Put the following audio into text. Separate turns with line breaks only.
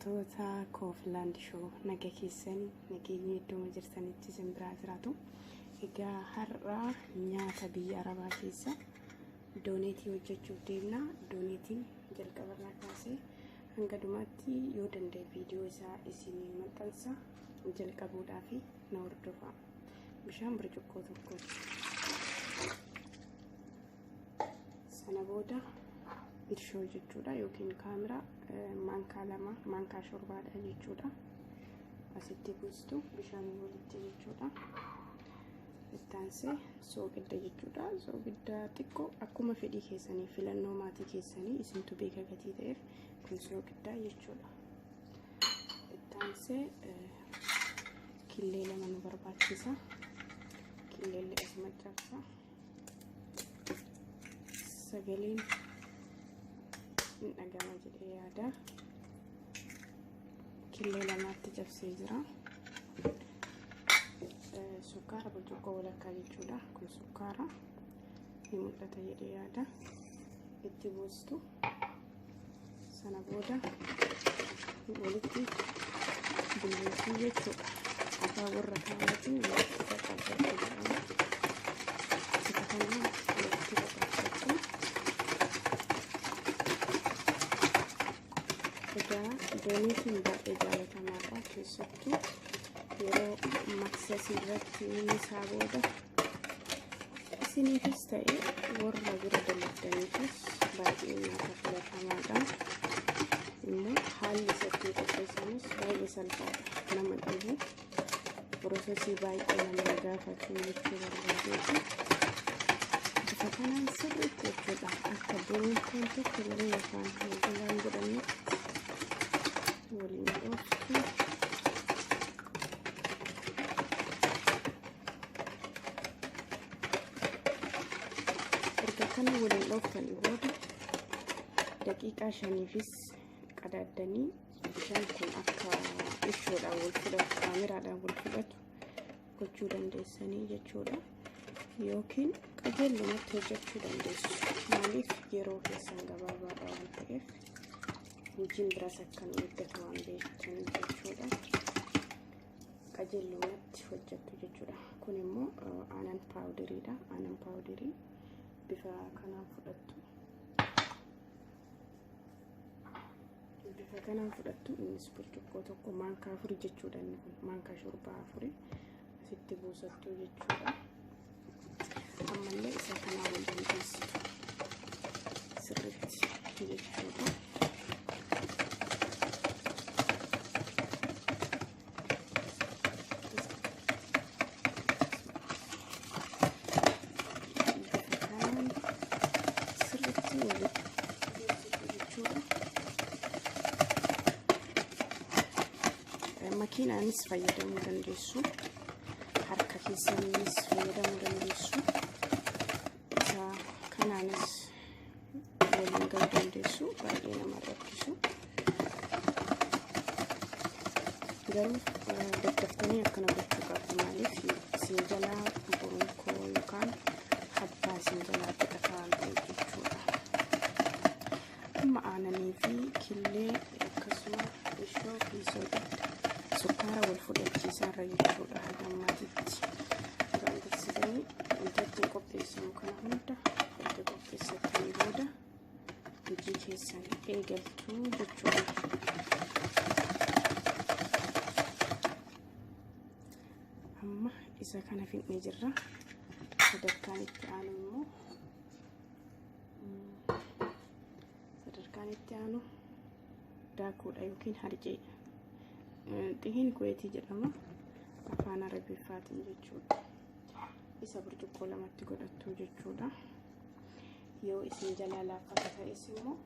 Daawwattoota Kooflaand Shoo naga keessanii nageenya iddoo jirtanitti simbiraa jiraatu. Egaa har'a nyaata biyya Arabaa keessa dooneetii hojjechuuf deemna. Dooneetiin jalqabarraa kaasee hanga dhumaatti yoo danda'e viidiyoo isaa isinii maxxansa jalqabuudhaaf na hordofaa. Bishaan burcuqqoo tokko sana booda irshoo jechuudha yookiin kaamera maankaa lama maankaa shorbaadha jechuudha. Asitti buustu bishaan walitti jechuudha. Ittaansee soogidda jechuudha. Soogidda xiqqoo akkuma fedhii keessanii filannoo maatii keessanii isintu beeka gatii ta'eef kun soogidda jechuudha. Ittaansee killee lama nu barbaachisa. Killee asuma cabsa. Sagaleen dhagama jedhee yaada. Killee lamaatti cabsee jira. Sukkaara burcuqqoo walakkaa jechuudha. Kun sukkaara ni mul'ata jedhee yaada. Itti buustu sana booda walitti bulbuusuu jechuudha. Afaa warra kaawwatiin walitti qaqqabachuu jedhama. Isa kana walitti qaqqabachuu. Dooneetiin baay'ee jaalatamaadha. Keessattuu yeroo maksasii irratti isaa booda isiniifis ta'e warra bira dalagdaniifis baay'ee nyaata filatamaadha. Immoo haalli isatti qopheessanis baay'ee salphaadha. Nama dhibu piroosesii baay'ee nama gaafatu jechuu barbaadeeti. Bifa kanaan sirriitti jechuudha. Akka buruun kun tokko illee yookaan hojiilaan godhannetti waliin dhooftu. Erga kana waliin dhooftanii booda daqiiqaa 5fis qadaaddanii bishaan kun akka ishoodhaan wal fudhatu kaameraadhaan wal fudhatu gochuu dandeessanii jechuudha. Yookiin qajeelumatti hojjechuu dandeessu. Maaliif yeroo keessan gabaabaadha waan ta'eef hojiin biraas akka nu eeggatu waan beektanii jechuudha. Qajeelumatti hojjettu jechuudha. Kun immoo aanan paawuderiidha. Aanan paawuderii bifa kanaan fudhattu. Bifa kanaan fudhattu. Innis burcuqqoo tokko maankaa 4 jechuudha. Inni kun maankaa shorbaa 4 asitti buusattu jechuudha. Ammallee isa kanaa wal dandeessitu sirriitti jechuudha. Makiinaanis fayyadamuu dandeessu. Harka keessaniinis fayyadamuu dandeessu. Isa kanaanis waliin ga'uu dandeessu. Baay'ee nama rakkisu. Garuu daddaftanii akkana gochuu qabdu. Maaliif isin jalaa boronqoo yookaan habbaa isin jalaa godhata waan ta'eef jechuudha. Amma aananii fi killee akkasuma ishoo fi soogidda sukkaara wal fudhachiisaa irra jechuudha. Gammaatitti duraan dursitanii wantoota qopheessamu kana hunda erga qopheessattanii booda hojii keessan eegaltu jechuudha. Amma isa kana fixnee jirra. Sadarkaan itti aanu immoo daakuudha yookiin harceedha. Xihiin kuweetii jedhama afaan arabiffaatiin jechuudha. Isa burcuqqoo lamatti godhattu jechuudha. Yoo isin jalaa laaffata ta'es immoo